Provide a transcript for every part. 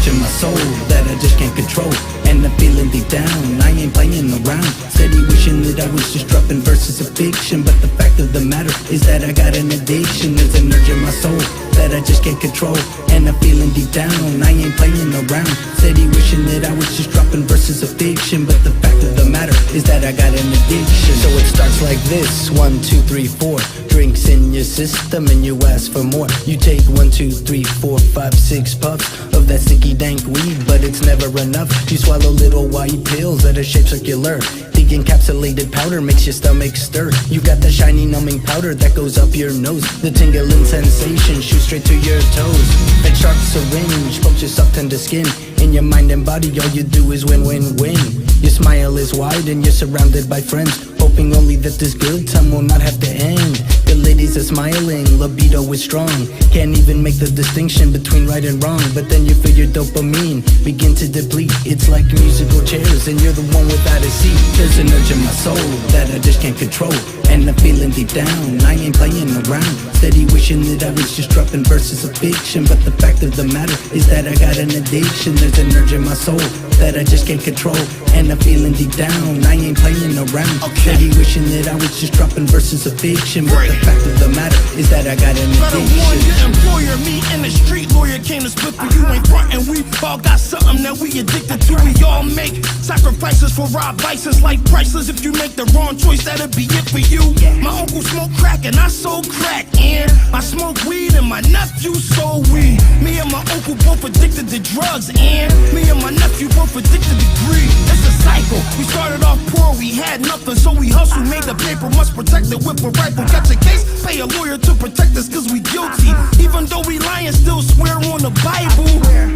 urge in my soul that I just can't control, and I'm feeling deep down, I ain't playing around. Steady wishing that I was just dropping verses of fiction, but the fact of the matter is that I got an addiction. There's an urge in my soul that I just can't control, and I'm feeling deep down, I ain't playing around. Steady wishing that I was just dropping verses of fiction, but the fact of the matter is that I got an addiction. So it starts like this, 1, 2, 3, 4. Drinks in your system and you ask for more. You take 1, 2, 3, 4, 5, 6 puffs of that sticky dank weed, but it's never enough. You swallow little white pills that are shaped circular. The encapsulated powder makes your stomach stir. You got the shiny numbing powder that goes up your nose. The tingling sensation shoots straight to your toes. That sharp syringe pokes your soft tender skin. In your mind and body all you do is win, win, win. Your smile is wide and you're surrounded by friends, hoping only that this good time will not have to end. The ladies are smiling, libido is strong. Can't even make the distinction between right and wrong. But then you feel your dopamine begin to deplete. It's like musical chairs and you're the one without a seat. There's an urge in my soul that I just can't control, and I'm feeling deep down, I ain't playing around. Steady wishing that I was just dropping verses of fiction, but the fact of the matter is that I got an addiction. There's an urge in my soul that I just can't control, and I'm feeling deep down, I ain't playing around. Steady wishing that I was just dropping verses of fiction, but the fact of the matter is that I got an Better warn addiction. your employer, me and the street lawyer came to split for you ain't frontin'. We all got something that we addicted to. We all make sacrifices for our vices like priceless. If you make the wrong choice, that'll be it for you. My uncle smoked crack and I sold crack, and I smoke weed and my nephew sold weed. Me and my uncle both addicted to drugs, and me and my nephew both addicted to greed. It's a cycle. We started off poor, we had nothing, so we hustled, made the paper, must protect it with a rifle. Catch a case, pay a lawyer to protect us cause we guilty. Even though we lying, still swear on the Bible.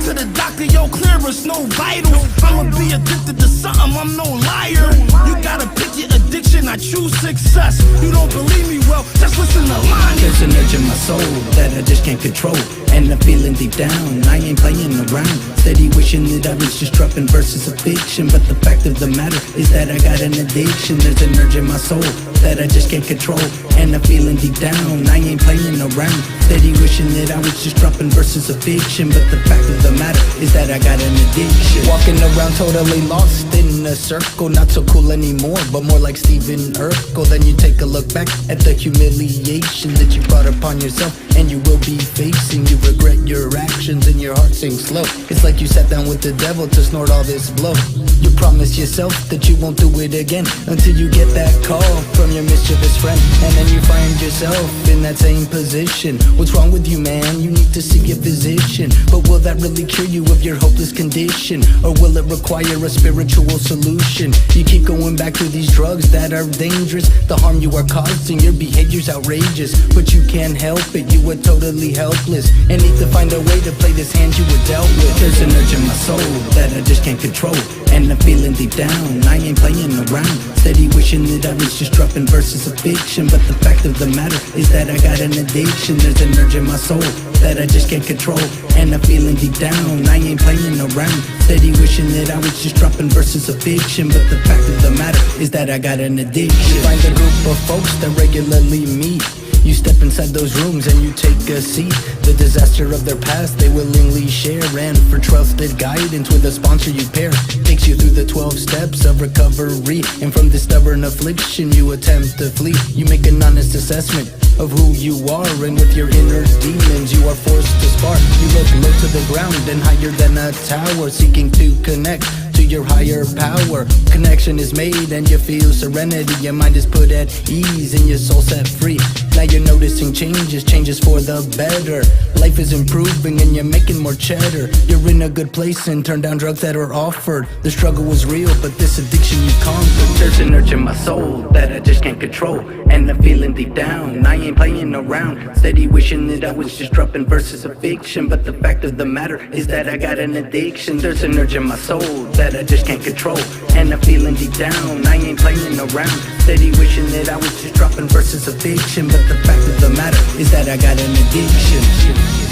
To the doctor, yo, clear us, no vitals. I'ma be addicted to something, I'm no liar. You gotta pick your addiction, I choose success. You don't believe me, well, just listen to Lonny. There's an urge in my soul that I just can't control, and I'm feeling deep down, I ain't playing around. Steady wishing that I was just dropping verses of fiction, but the fact of the matter is that I got an addiction. There's an urge in my soul that I just can't control, and I'm feeling deep down, I ain't playing around. Steady wishing that I was just dropping verses of fiction, but the fact of the matter is that I got an addiction. Walking around totally lost in a circle, not so cool anymore, but more like Stephen Urkel. Then you take a look back at the humiliation that you brought upon yourself, and you will be facing. You regret your actions and your heart sinks slow. It's like you sat down with the devil to snort all this blow. You promise yourself that you won't do it again until you get that call from your mischievous friend, and then you find yourself in that same position. What's wrong with you, man? You need to see a physician. But will that really cure you of your hopeless condition, or will it require a spiritual solution? You keep going back to these drugs that are dangerous. The harm you are causing, your behavior's outrageous, but you can't help it, you are totally helpless and need to find a way to play this hand you were dealt with. There's an urge in my soul that I just can't control, and I'm feeling deep down, I ain't playing around. Steady wishing that I was just dropping verses of fiction, but the fact of the matter is that I got an addiction. There's an urge in my soul that I just can't control, and I'm feeling deep down, I ain't playing around. Steady wishing that I was just dropping verses of fiction, but the fact of the matter is that I got an addiction. You find a group of folks that regularly meet. You step inside those rooms and you take a seat. The disaster of their past they willingly share, and for trusted guidance with a sponsor you pair. Takes you through the 12 steps of recovery, and from this stubborn affliction you attempt to flee. You make an honest assessment of who you are, and with your inner demons you are forced to spar. You look low to the ground and higher than a tower, seeking to connect to your higher power. Connection is made and you feel serenity. Your mind is put at ease and your soul set free. Now you're noticing changes for the better. Life is improving and you're making more cheddar. You're in a good place and turn down drugs that are offered. The struggle was real, but this addiction you conquered. There's an urge in my soul that I just can't control, and I'm feeling deep down, I ain't playing around. Steady wishing that I was just dropping verses of fiction, but the fact of the matter is that I got an addiction. There's an urge in my soul that I just can't control, and I'm feeling deep down, I ain't playing around. Steady wishing that I was just dropping verses of fiction, but the fact of the matter is that I got an addiction.